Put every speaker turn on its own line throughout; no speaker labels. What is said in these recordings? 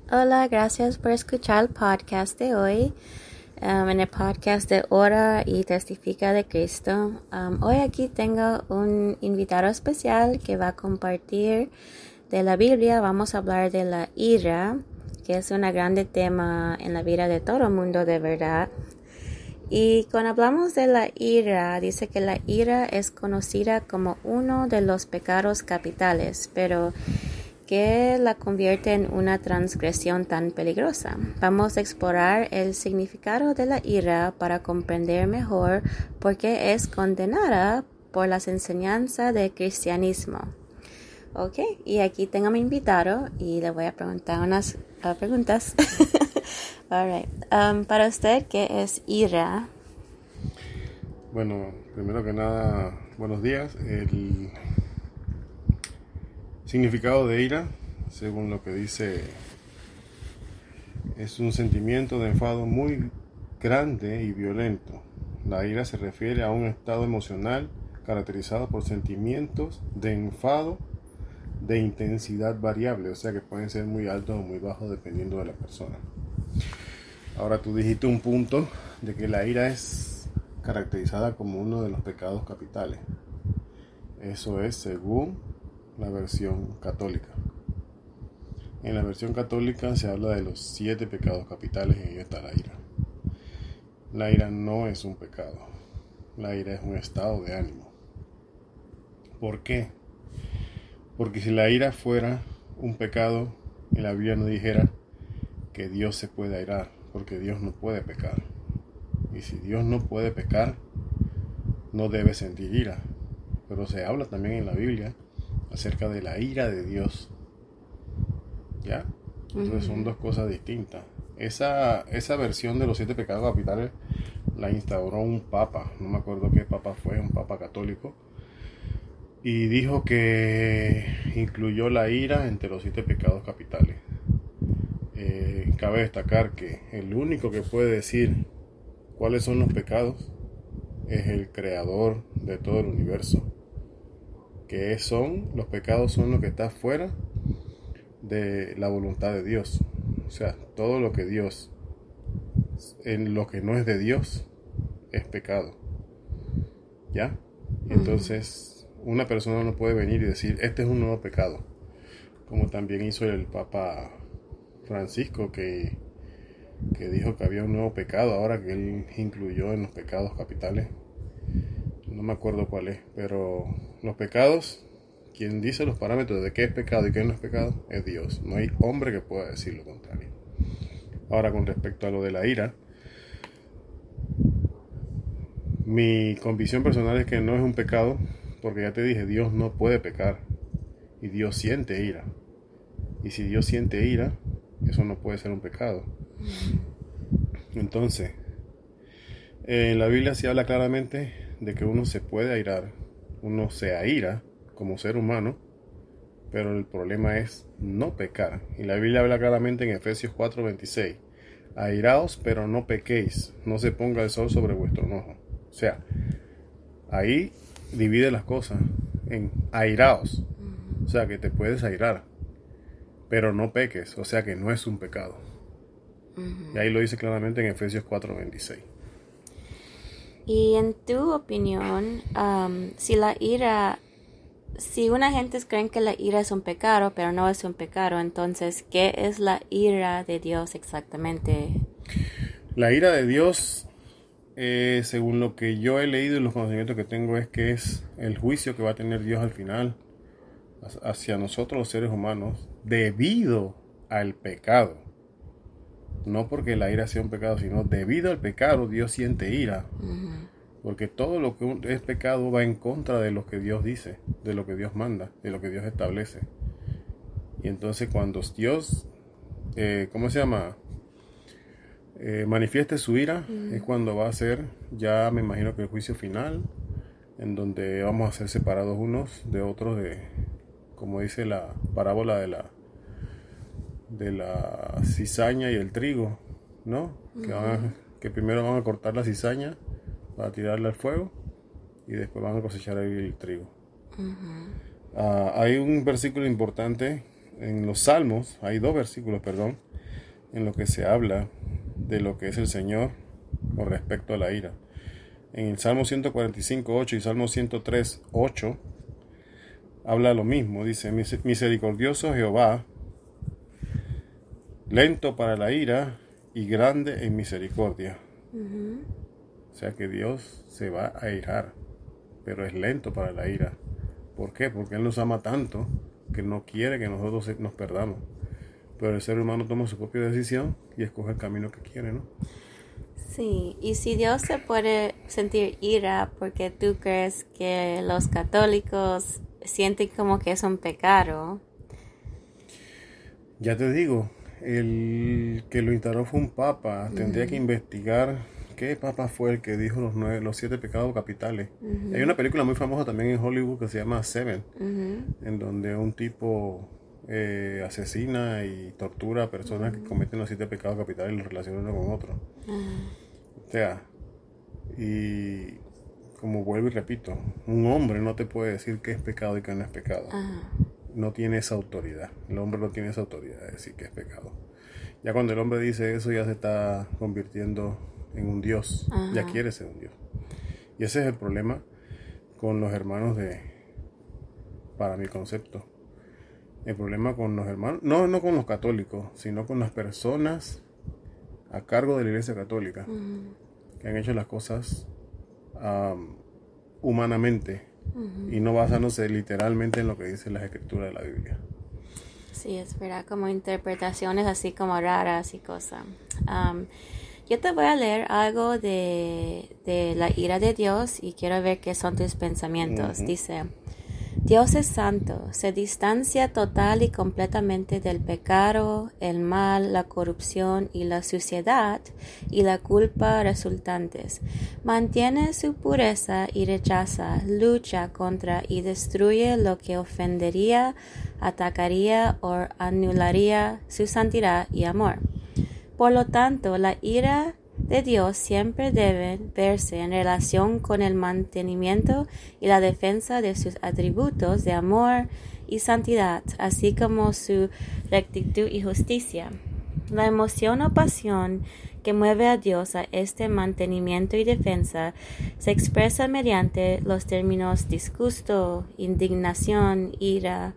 Hola, gracias por escuchar el podcast de hoy. En el podcast de Ora y Testifica de Cristo. Hoy aquí tengo un invitado especial que va a compartir de la Biblia. Vamos a hablar de la ira, que es un grande tema en la vida de todo el mundo de verdad. Y cuando hablamos de la ira, dice que la ira es conocida como uno de los pecados capitales, pero que la convierte en una transgresión tan peligrosa. Vamos a explorar el significado de la ira para comprender mejor por qué es condenada por las enseñanzas del cristianismo. Ok, y aquí tengo a mi invitado y le voy a preguntar unas preguntas. All right. Para usted, ¿qué es ira?
Bueno, primero que nada, buenos días. El significado de ira, según lo que dice, es un sentimiento de enfado muy grande y violento. La ira se refiere a un estado emocional caracterizado por sentimientos de enfado de intensidad variable, o sea que pueden ser muy altos o muy bajos dependiendo de la persona. Ahora tú dijiste un punto de que la ira es caracterizada como uno de los pecados capitales. Eso es según la versión católica. En la versión católica se habla de los 7 pecados capitales y en ello está la ira. La ira no es un pecado. La ira es un estado de ánimo. ¿Por qué? Porque si la ira fuera un pecado, en la Biblia no dijera que Dios se puede airar, porque Dios no puede pecar. Y si Dios no puede pecar, no debe sentir ira. Pero se habla también en la Biblia acerca de la ira de Dios. ¿Ya? Entonces son dos cosas distintas. Esa versión de los 7 pecados capitales la instauró un papa, no me acuerdo qué papa fue, un papa católico, y dijo que incluyó la ira entre los 7 pecados capitales. Cabe destacar que el único que puede decir cuáles son los pecados es el creador de todo el universo. Los pecados son lo que está fuera de la voluntad de Dios. O sea, todo lo que Dios, en lo que no es de Dios, es pecado. ¿Ya? Entonces, una persona no puede venir y decir, este es un nuevo pecado. Como también hizo el Papa Francisco, que dijo que había un nuevo pecado ahora que él incluyó en los pecados capitales. No me acuerdo cuál es, pero los pecados, quien dice los parámetros de qué es pecado y qué no es pecado, es Dios. No hay hombre que pueda decir lo contrario. Ahora, con respecto a lo de la ira, mi convicción personal es que no es un pecado, porque ya te dije, Dios no puede pecar y Dios siente ira. Y si Dios siente ira, eso no puede ser un pecado. Entonces, en la Biblia se habla claramente de que uno se puede airar, uno se aira como ser humano, pero el problema es no pecar. Y la Biblia habla claramente en Efesios 4:26, airaos pero no pequéis, no se ponga el sol sobre vuestro enojo. O sea, ahí divide las cosas en airaos, o sea que te puedes airar, pero no peques, o sea que no es un pecado. Y ahí lo dice claramente en Efesios 4:26.
Y en tu opinión, si una gente cree que la ira es un pecado, pero no es un pecado, entonces, ¿qué es la ira de Dios exactamente?
La ira de Dios, según lo que yo he leído y los conocimientos que tengo, es que es el juicio que va a tener Dios al final hacia nosotros los seres humanos debido al pecado. No porque la ira sea un pecado, sino debido al pecado Dios siente ira. Porque todo lo que es pecado va en contra de lo que Dios dice, de lo que Dios manda, de lo que Dios establece. Y entonces cuando Dios, ¿cómo se llama? Manifieste su ira, es cuando va a ser, ya me imagino que el juicio final, en donde vamos a ser separados unos de otros, como dice la parábola de la cizaña y el trigo, ¿no? Que primero van a cortar la cizaña para tirarla al fuego y después van a cosechar el trigo. Hay un versículo importante en los Salmos, hay 2 versículos, perdón, en lo que se habla de lo que es el Señor con respecto a la ira. En el Salmo 145:8 y Salmo 103:8 habla lo mismo. Dice: misericordioso Jehová, lento para la ira y grande en misericordia. O sea que Dios se va a irar, pero es lento para la ira. ¿Por qué? Porque Él nos ama tanto que no quiere que nosotros nos perdamos. Pero el ser humano toma su propia decisión y escoge el camino que quiere, ¿no?
Sí, y si Dios se puede sentir ira porque tú crees que los católicos sienten como que es un pecado.
Ya te digo, el que lo instaló fue un papa. Tendría que investigar qué papa fue el que dijo los 7 pecados capitales. Hay una película muy famosa también en Hollywood que se llama Seven, en donde un tipo asesina y tortura a personas que cometen los 7 pecados capitales y los relaciona uno con otro. O sea, y como vuelvo y repito, un hombre no te puede decir qué es pecado y qué no es pecado. No tiene esa autoridad. El hombre no tiene esa autoridad de decir que es pecado. Ya cuando el hombre dice eso, ya se está convirtiendo en un Dios. Ya quiere ser un Dios. Y ese es el problema con los hermanos para mi concepto. El problema con los hermanos, no con los católicos, sino con las personas a cargo de la Iglesia Católica, que han hecho las cosas humanamente y no basándose literalmente en lo que dice las escrituras de la Biblia.
Sí, es verdad, como interpretaciones así como raras y cosas. Yo te voy a leer algo de la ira de Dios y quiero ver qué son tus pensamientos. Dice: Dios es santo, se distancia total y completamente del pecado, el mal, la corrupción y la suciedad y la culpa resultantes. Mantiene su pureza y rechaza, lucha contra y destruye lo que ofendería, atacaría o anularía su santidad y amor. Por lo tanto, la ira de Dios siempre debe verse en relación con el mantenimiento y la defensa de sus atributos de amor y santidad, así como su rectitud y justicia. La emoción o pasión que mueve a Dios a este mantenimiento y defensa se expresa mediante los términos disgusto, indignación, ira.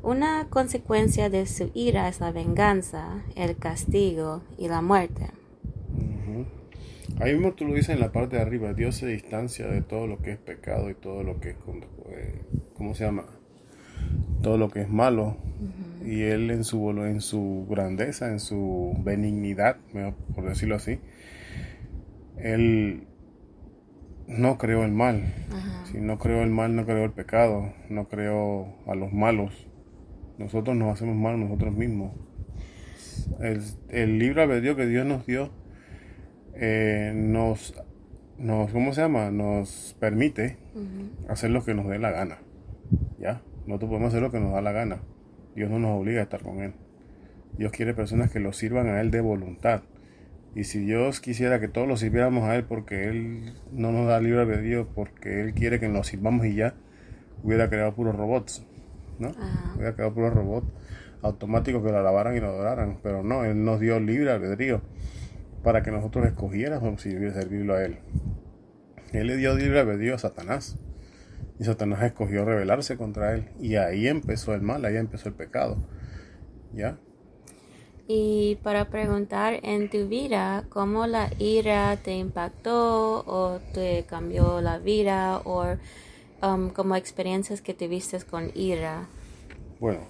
Una consecuencia de su ira es la venganza, el castigo y la muerte.
Ahí mismo tú lo dices en la parte de arriba: Dios se distancia de todo lo que es pecado y todo lo que es, ¿cómo se llama? Todo lo que es malo. Y Él en su grandeza, en su benignidad, por decirlo así, Él no creó el mal. Si no creó el mal, no creó el pecado, no creó a los malos. Nosotros nos hacemos mal nosotros mismos. El libre albedrío que Dios nos dio ¿cómo se llama? Nos permite hacer lo que nos dé la gana. ¿Ya? Nosotros podemos hacer lo que nos da la gana. Dios no nos obliga a estar con Él. Dios quiere personas que lo sirvan a Él de voluntad. Y si Dios quisiera que todos lo sirviéramos a Él porque Él no nos da libre albedrío, porque Él quiere que nos sirvamos y ya, hubiera creado puros robots, ¿no? Hubiera creado puros robots automáticos que lo alabaran y lo adoraran. Pero no, Él nos dio libre albedrío para que nosotros escogiéramos servirlo a Él. Él le dio libre albedrío a Satanás. Y Satanás escogió rebelarse contra Él. Y ahí empezó el mal, ahí empezó el pecado. ¿Ya?
Y para preguntar en tu vida, ¿cómo la ira te impactó o te cambió la vida? O como experiencias que tuviste con ira.
Bueno.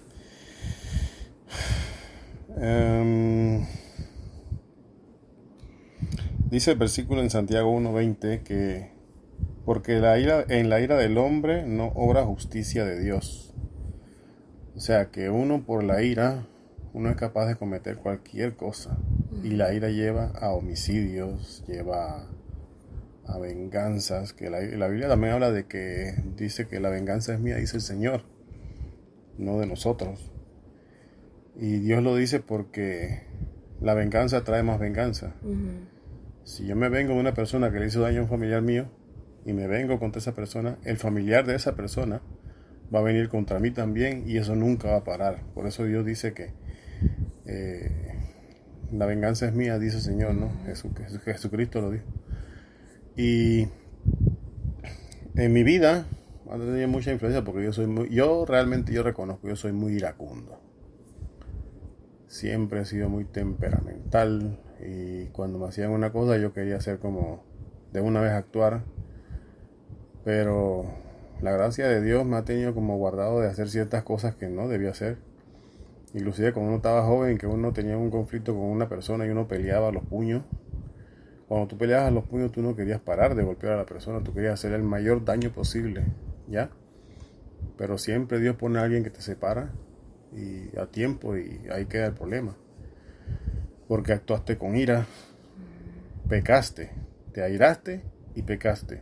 Dice el versículo en Santiago 1:20 que porque en la ira del hombre no obra justicia de Dios. O sea que uno por la ira, uno es capaz de cometer cualquier cosa. Y la ira lleva a homicidios, lleva a venganzas. Que la Biblia también habla de que dice que la venganza es mía, dice el Señor, no de nosotros. Y Dios lo dice porque la venganza trae más venganza. Si yo me vengo de una persona que le hizo daño a un familiar mío y me vengo contra esa persona, el familiar de esa persona va a venir contra mí también y eso nunca va a parar. Por eso Dios dice que la venganza es mía, dice el Señor, ¿no? Jesucristo lo dijo. Y en mi vida ha tenido mucha influencia porque yo realmente reconozco, yo soy muy iracundo. Siempre he sido muy temperamental y cuando me hacían una cosa yo quería hacer como de una vez actuar, pero la gracia de Dios me ha tenido como guardado de hacer ciertas cosas que no debía hacer. Inclusive cuando uno estaba joven, que uno tenía un conflicto con una persona y uno peleaba a los puños. Cuando tú peleabas a los puños, tú no querías parar de golpear a la persona, tú querías hacer el mayor daño posible, ¿ya? Pero siempre Dios pone a alguien que te separa y a tiempo y ahí queda el problema. Porque actuaste con ira, pecaste, te airaste y pecaste.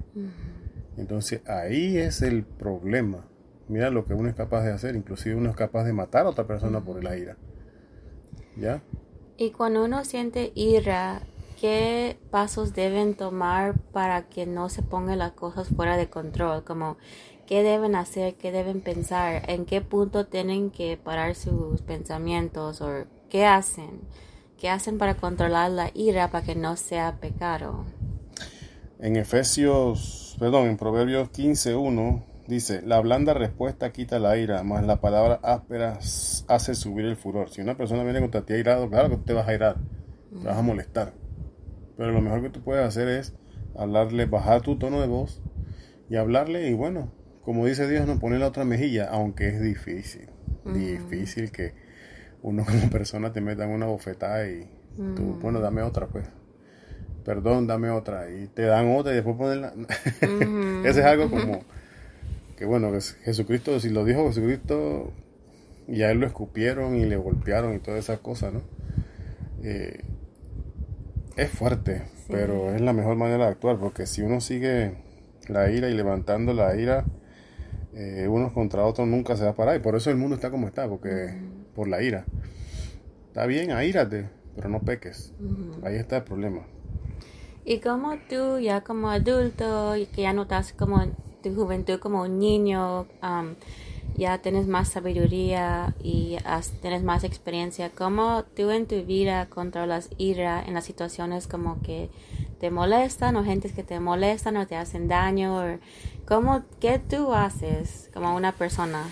Entonces ahí es el problema. Mira lo que uno es capaz de hacer, inclusive uno es capaz de matar a otra persona por la ira. ¿Ya?
Y cuando uno siente ira, ¿qué pasos deben tomar para que no se pongan las cosas fuera de control? Como, ¿qué deben hacer? ¿Qué deben pensar? ¿En qué punto tienen que parar sus pensamientos? ¿O qué hacen? ¿Qué hacen para controlar la ira para que no sea pecado?
En Proverbios 15:1 dice, la blanda respuesta quita la ira, mas la palabra áspera hace subir el furor. Si una persona viene contra ti airado, claro que te vas a airar, te vas a molestar. Pero lo mejor que tú puedes hacer es hablarle, bajar tu tono de voz y hablarle y bueno, como dice Dios, no poner la otra mejilla, aunque es difícil. Difícil que uno como persona te meta en una bofetada y tú, bueno, dame otra pues. Perdón, dame otra. Y te dan otra y después ponerla. Ese es algo como que bueno, que Jesucristo, si lo dijo Jesucristo, y a él lo escupieron y le golpearon y todas esas cosas, ¿no? Es fuerte, sí. Pero es la mejor manera de actuar, porque si uno sigue la ira y levantando la ira, unos contra otros nunca se va a parar. Y por eso el mundo está como está, porque por la ira. Está bien, aírate, pero no peques. Ahí está el problema.
Y como tú, ya como adulto, y que ya no estás como en tu juventud como un niño, ya tienes más sabiduría y tienes más experiencia, ¿cómo tú en tu vida controlas ira en las situaciones como que te molestan o gentes que te molestan o te hacen daño? ¿Qué tú haces como una persona?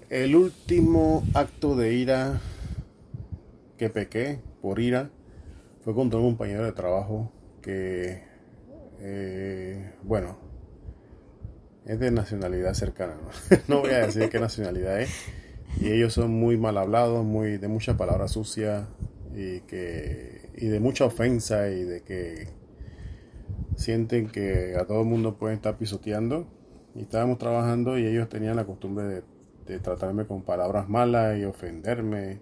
El último acto de ira que pequé por ira fue contra un compañero de trabajo que, bueno, es de nacionalidad cercana, ¿no? No voy a decir qué nacionalidad es. Y ellos son muy mal hablados, de muchas palabras sucias y de mucha ofensa y de que sienten que a todo el mundo pueden estar pisoteando. Y estábamos trabajando y ellos tenían la costumbre de tratarme con palabras malas y ofenderme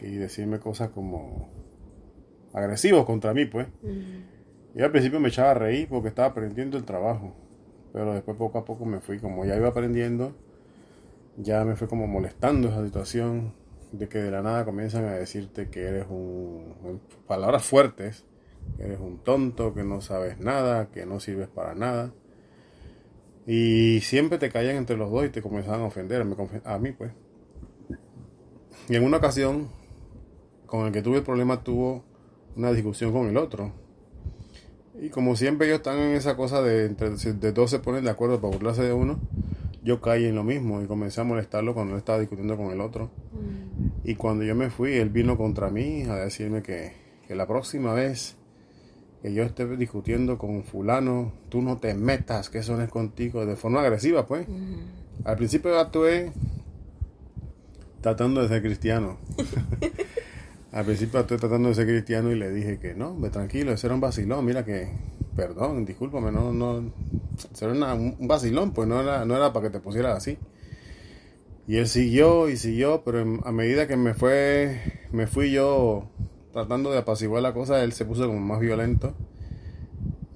y decirme cosas como agresivos contra mí, pues. Y al principio me echaba a reír porque estaba aprendiendo el trabajo. Pero después poco a poco me fui, como ya iba aprendiendo, ya me fue como molestando esa situación de que de la nada comienzan a decirte que eres palabras fuertes, que eres un tonto, que no sabes nada, que no sirves para nada. Y siempre te caían entre los dos y te comenzaban a ofender, a mí pues. Y en una ocasión, con el que tuve el problema, tuvo una discusión con el otro. Y como siempre ellos están en esa cosa de dos se ponen de acuerdo para burlarse de uno, yo caí en lo mismo y comencé a molestarlo cuando él estaba discutiendo con el otro. Y cuando yo me fui, él vino contra mí a decirme que la próxima vez que yo esté discutiendo con fulano, tú no te metas, que eso no es contigo, de forma agresiva pues. Al principio yo actué tratando de ser cristiano. Al principio estoy tratando de ser cristiano y le dije que no, tranquilo, ese era un vacilón, mira que, perdón, discúlpame, no, eso era un vacilón, pues no era para que te pusieras así. Y él siguió y siguió, pero a medida que me fui yo tratando de apaciguar la cosa, él se puso como más violento.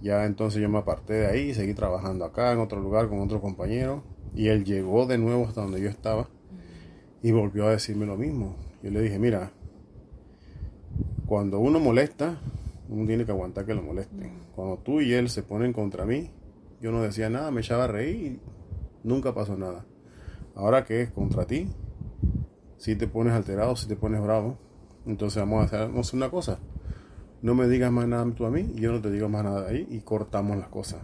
Ya entonces yo me aparté de ahí, seguí trabajando acá en otro lugar con otro compañero, y él llegó de nuevo hasta donde yo estaba y volvió a decirme lo mismo. Yo le dije, mira, cuando uno molesta, uno tiene que aguantar que lo molesten. Cuando tú y él se ponen contra mí, yo no decía nada, me echaba a reír y nunca pasó nada. Ahora que es contra ti, si te pones alterado, si te pones bravo, entonces vamos a hacer una cosa. No me digas más nada tú a mí y yo no te digo más nada ahí y cortamos las cosas.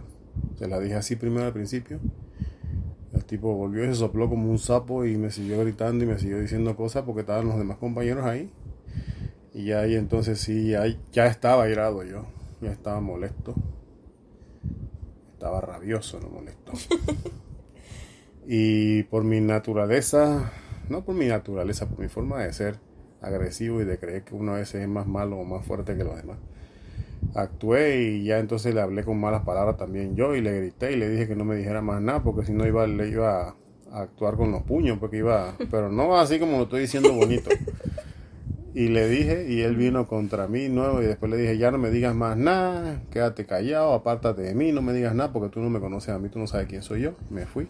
Se la dije así primero al principio. El tipo volvió y se sopló como un sapo y me siguió gritando y me siguió diciendo cosas porque estaban los demás compañeros ahí. Y ya ahí entonces sí, ya estaba airado yo. Ya estaba molesto. Estaba rabioso, no molesto. Y por mi naturaleza, no por mi naturaleza, por mi forma de ser agresivo y de creer que uno a veces es más malo o más fuerte que los demás, actué y ya entonces le hablé con malas palabras también yo y le grité y le dije que no me dijera más nada porque si no le iba a actuar con los puños porque pero no así como lo estoy diciendo bonito. Y le dije y él vino contra mí nuevo y después le dije, ya no me digas más nada, quédate callado, apártate de mí, no me digas nada porque tú no me conoces a mí, tú no sabes quién soy yo. Me fui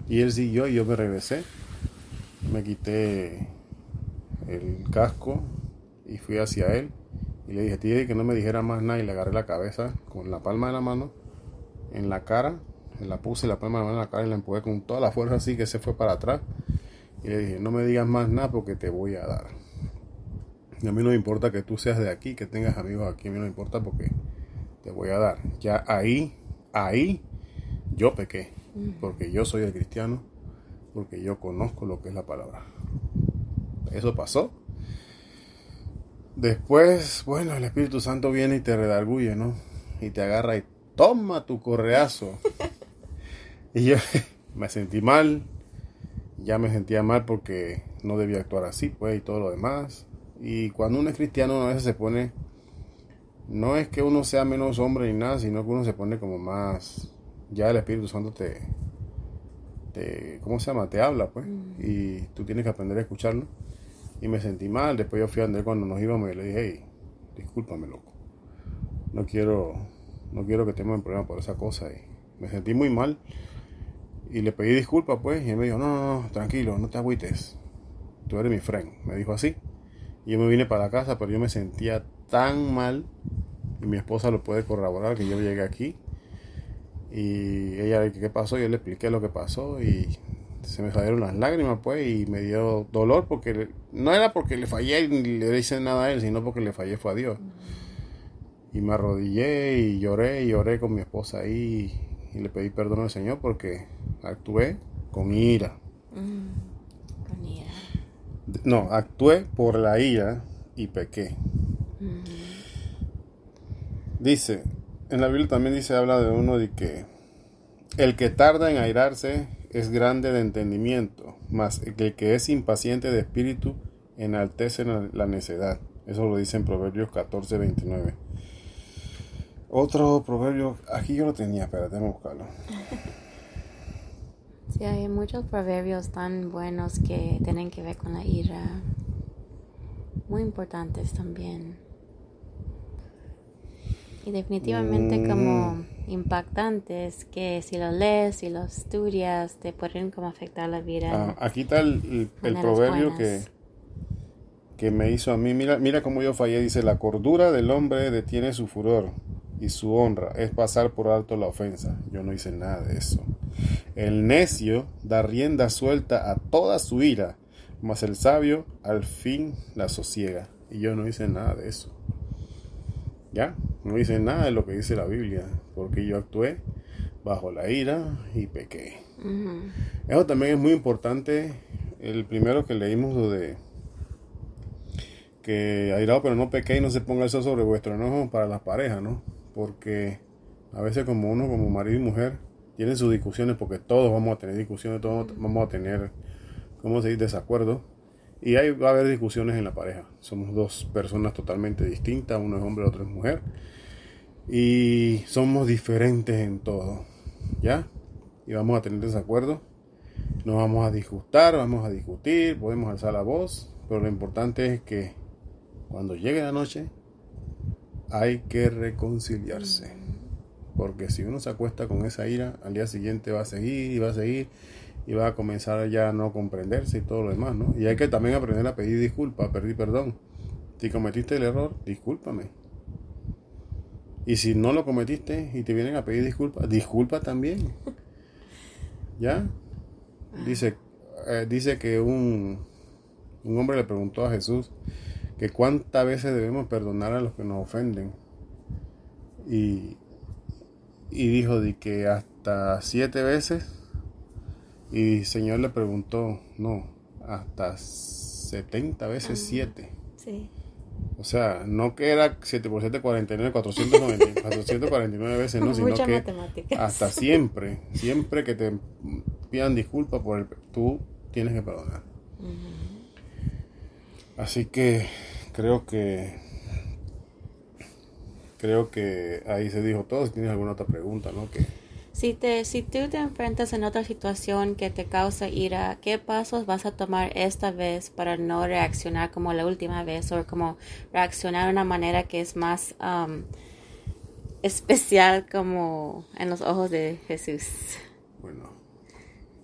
y él siguió y yo me regresé, me quité el casco y fui hacia él y le dije, te dije que no me dijera más nada y le agarré la cabeza con la palma de la mano en la cara, la puse la palma de la mano en la cara y la empujé con toda la fuerza así que se fue para atrás y le dije, no me digas más nada porque te voy a dar. Y a mí no me importa que tú seas de aquí, que tengas amigos aquí, a mí no me importa porque te voy a dar. Ya ahí yo pequé, porque yo soy el cristiano, porque yo conozco lo que es la palabra. Eso pasó. Después, bueno, el Espíritu Santo viene y te redarguye, ¿no? Y te agarra y toma tu correazo. Y yo me sentí mal, ya me sentía mal porque no debía actuar así, pues, y todo lo demás. Y cuando uno es cristiano, a veces se pone, no es que uno sea menos hombre ni nada, sino que uno se pone como más, ya el Espíritu Santo ¿cómo se llama? Te habla, pues, y tú tienes que aprender a escucharlo. Y me sentí mal, después yo fui a Andrés cuando nos íbamos y le dije, hey, discúlpame, loco, no quiero que tengamos un problema por esa cosa. Y me sentí muy mal y le pedí disculpas, pues, y él me dijo, no, tranquilo, no te agüites, tú eres mi friend, me dijo así. Y yo me vine para la casa, pero yo me sentía tan mal, y mi esposa lo puede corroborar, que yo llegué aquí y ella, ¿qué pasó? Yo le expliqué lo que pasó y se me salieron las lágrimas, pues, y me dio dolor porque no era porque le fallé ni le hice nada a él, sino porque le fallé fue a Dios. Y me arrodillé y lloré con mi esposa ahí y le pedí perdón al Señor porque actué con ira.
Con ira.
No, actué por la ira y pequé. Dice, en la Biblia también habla de uno de que el que tarda en airarse es grande de entendimiento, mas el que es impaciente de espíritu enaltece la necedad. Eso lo dice en Proverbios 14:29. Otro proverbio, aquí yo lo tenía, espérate, déjame buscarlo.
Sí, hay muchos proverbios tan buenos que tienen que ver con la ira, muy importantes también. Y definitivamente como impactantes, que si los lees, si los estudias, te pueden como afectar la vida.
Aquí está el proverbio que me hizo a mí. Mira cómo yo fallé. Dice, la cordura del hombre detiene su furor y su honra es pasar por alto la ofensa. Yo no hice nada de eso. El necio da rienda suelta a toda su ira, mas el sabio al fin la sosiega. Y yo no hice nada de eso. Ya, no hice nada de lo que dice la Biblia, porque yo actué bajo la ira y pequé. Eso también es muy importante. El primero que leímos, lo de que airado pero no pequé y no se ponga el sol sobre vuestro enojo, para las parejas, ¿no? Porque a veces como uno, como marido y mujer, tienen sus discusiones, porque todos vamos a tener discusiones, todos vamos a tener, ¿cómo se dice?, desacuerdos. Y ahí va a haber discusiones en la pareja. Somos dos personas totalmente distintas, uno es hombre, otro es mujer. Y somos diferentes en todo, ¿ya? Y vamos a tener desacuerdos. Nos vamos a disgustar, vamos a discutir, podemos alzar la voz. Pero lo importante es que cuando llegue la noche hay que reconciliarse. Porque si uno se acuesta con esa ira, al día siguiente va a seguir y va a seguir. Y va a comenzar ya a no comprenderse y todo lo demás, ¿no? Y hay que también aprender a pedir disculpas, pedir perdón. Si cometiste el error, discúlpame. Y si no lo cometiste y te vienen a pedir disculpas, disculpa también. ¿Ya? Dice, dice que un hombre le preguntó a Jesús que cuántas veces debemos perdonar a los que nos ofenden. Y dijo de que hasta 7 veces. Y el Señor le preguntó, no, hasta 70 veces 7.
Sí.
O sea, no que era 7 por 7, 49, 449 veces, no, sino
Muchas
que
matemáticas.
hasta siempre que te pidan disculpas tú tienes que perdonar. Así que creo que ahí se dijo todo. Si tienes alguna otra pregunta, ¿no?
Si tú te enfrentas en otra situación que te causa ira, ¿qué pasos vas a tomar esta vez para no reaccionar como la última vez, o como reaccionar de una manera que es más especial como en los ojos de Jesús?
Bueno,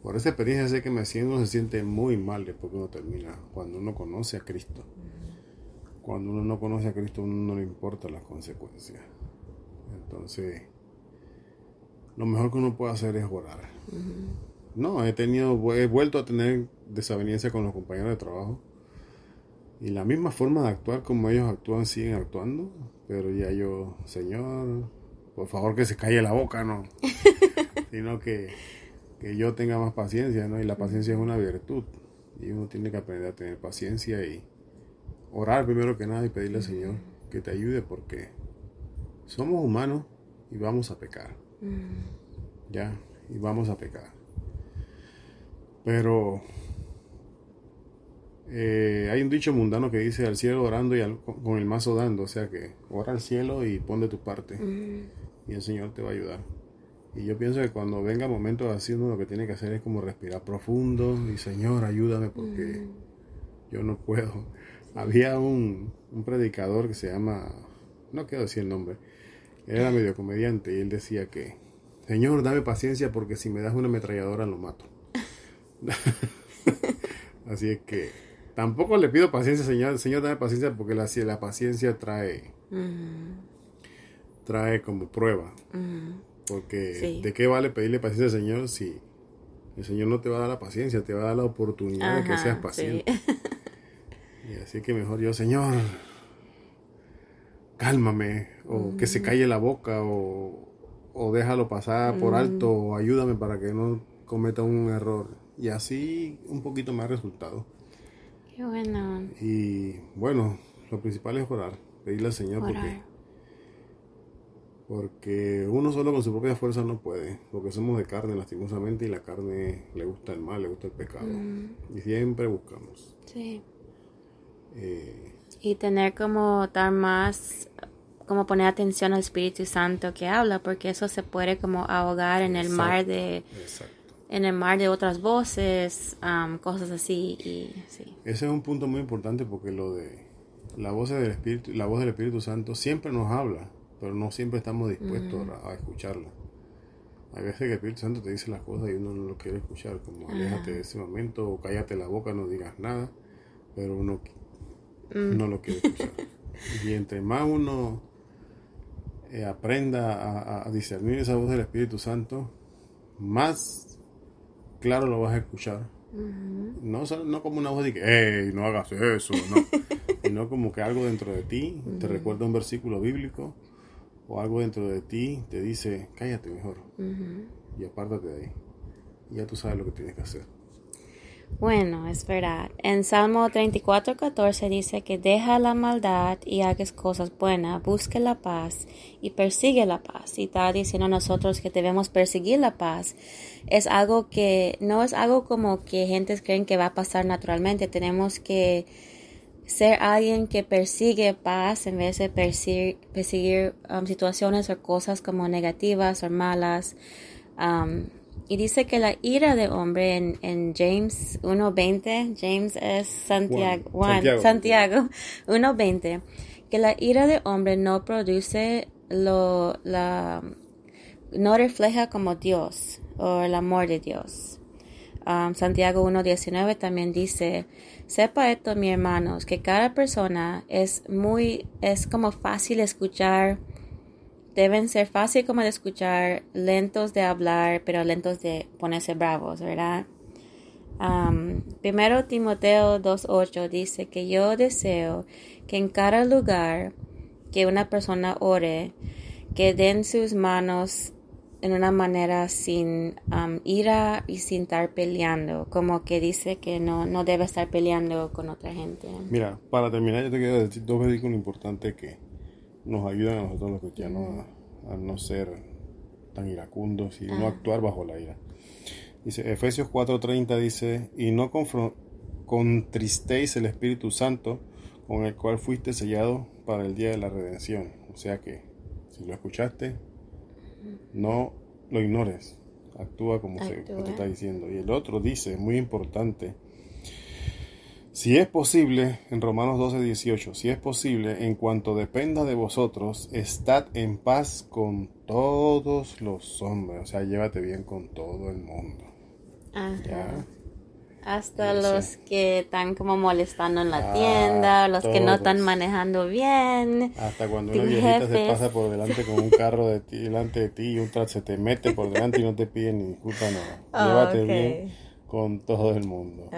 por esa experiencia sé que uno se siente muy mal después que uno termina, cuando uno conoce a Cristo. Cuando uno no conoce a Cristo, a uno no le importan las consecuencias. Entonces, lo mejor que uno puede hacer es orar. No, he vuelto a tener desaveniencia con los compañeros de trabajo. Y la misma forma de actuar como ellos actúan, siguen actuando. Pero ya yo, Señor, por favor que se calle la boca, ¿no? Sino que yo tenga más paciencia, ¿no? Y la paciencia es una virtud. Y uno tiene que aprender a tener paciencia y orar primero que nada y pedirle al Señor que te ayude, porque somos humanos y vamos a pecar. Ya, y vamos a pecar. Pero hay un dicho mundano que dice: al cielo orando y con el mazo dando. O sea que ora al cielo y pon de tu parte, y el Señor te va a ayudar. Y yo pienso que cuando venga momentos así, uno lo que tiene que hacer es como respirar profundo y: Señor, ayúdame, porque yo no puedo. Había un predicador que se llama, no quiero decir el nombre, él era medio comediante, y él decía que: Señor, dame paciencia, porque si me das una ametralladora lo mato. Así es que tampoco le pido paciencia, Señor, dame paciencia, porque la paciencia trae como prueba. Porque sí, ¿de qué vale pedirle paciencia al Señor si el Señor no te va a dar la paciencia, te va a dar la oportunidad de que seas paciente? Sí. Y así que mejor yo: Señor, cálmame, o que se calle la boca, o déjalo pasar por alto, o ayúdame para que no cometa un error. Y así un poquito más resultado.
Qué bueno.
Y bueno, lo principal es orar, pedirle al Señor, porque uno solo con su propia fuerza no puede, porque somos de carne, lastimosamente, y la carne le gusta el mal, le gusta el pecado. Y siempre buscamos.
Sí. Y tener como dar más, como poner atención al Espíritu Santo que habla, porque eso se puede como ahogar en el mar de otras voces, cosas así. Y sí.
Ese es un punto muy importante, porque lo de la voz del Espíritu Santo siempre nos habla, pero no siempre estamos dispuestos a escucharla. Hay veces que el Espíritu Santo te dice las cosas y uno no lo quiere escuchar, como aléjate de ese momento, o cállate la boca, no digas nada, pero uno no lo quiere escuchar. Y entre más uno aprenda a discernir esa voz del Espíritu Santo, más claro lo vas a escuchar. No como una voz de que ¡hey, no hagas eso! No. Sino como que algo dentro de ti te recuerda un versículo bíblico, o algo dentro de ti te dice: cállate mejor y apártate de ahí. Y ya tú sabes lo que tienes que hacer.
Bueno, es verdad. En Salmo 34:14 dice que deja la maldad y hagas cosas buenas, busque la paz y persigue la paz. Y está diciendo a nosotros que debemos perseguir la paz. Es algo que no es algo como que gentes creen que va a pasar naturalmente. Tenemos que ser alguien que persigue paz en vez de perseguir situaciones o cosas como negativas o malas. Y dice que la ira de hombre en James 1:20, James es Santiago 1:20, que la ira de hombre no produce no refleja como Dios o el amor de Dios. Santiago 1:19 también dice: sepa esto, mis hermanos, que cada persona es como fácil de escuchar. Deben ser fácil como de escuchar, lentos de hablar, pero lentos de ponerse bravos, ¿verdad? Primero Timoteo 2:8 dice que yo deseo que en cada lugar que una persona ore, que den sus manos en una manera sin ira y sin estar peleando, como que dice que no debe estar peleando con otra gente.
Mira, para terminar yo te quiero decir dos versículos importantes que nos ayudan a nosotros los cristianos a no ser tan iracundos y no actuar bajo la ira. Dice, Efesios 4:30 dice, y no contristéis el Espíritu Santo, con el cual fuiste sellado para el día de la redención. O sea que, si lo escuchaste, no lo ignores, actúa como te está diciendo. Y el otro dice, muy importante, si es posible, en Romanos 12:18, si es posible, en cuanto dependa de vosotros, estad en paz con todos los hombres. O sea, llévate bien con todo el mundo.
Ajá.
¿Ya?
Hasta los que están como molestando en la tienda, los que no están manejando bien.
Hasta cuando una viejita se pasa por delante con un carro delante de ti y un se te mete por delante y no te pide ni disculpa nada. Llévate bien con todo el mundo.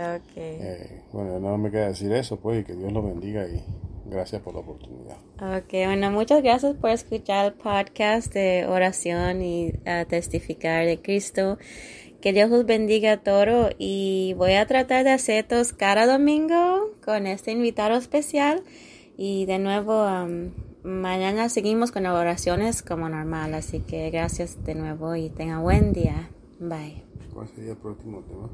Bueno, no me queda decir eso, pues, y que Dios los bendiga y gracias por la oportunidad.
Bueno, muchas gracias por escuchar el podcast de oración y testificar de Cristo. Que Dios los bendiga a todos y voy a tratar de hacer estos cada domingo con este invitado especial. Y de nuevo, mañana seguimos con las oraciones como normal. Así que gracias de nuevo y tengan buen día. Bye.
¿Cuál sería el próximo tema?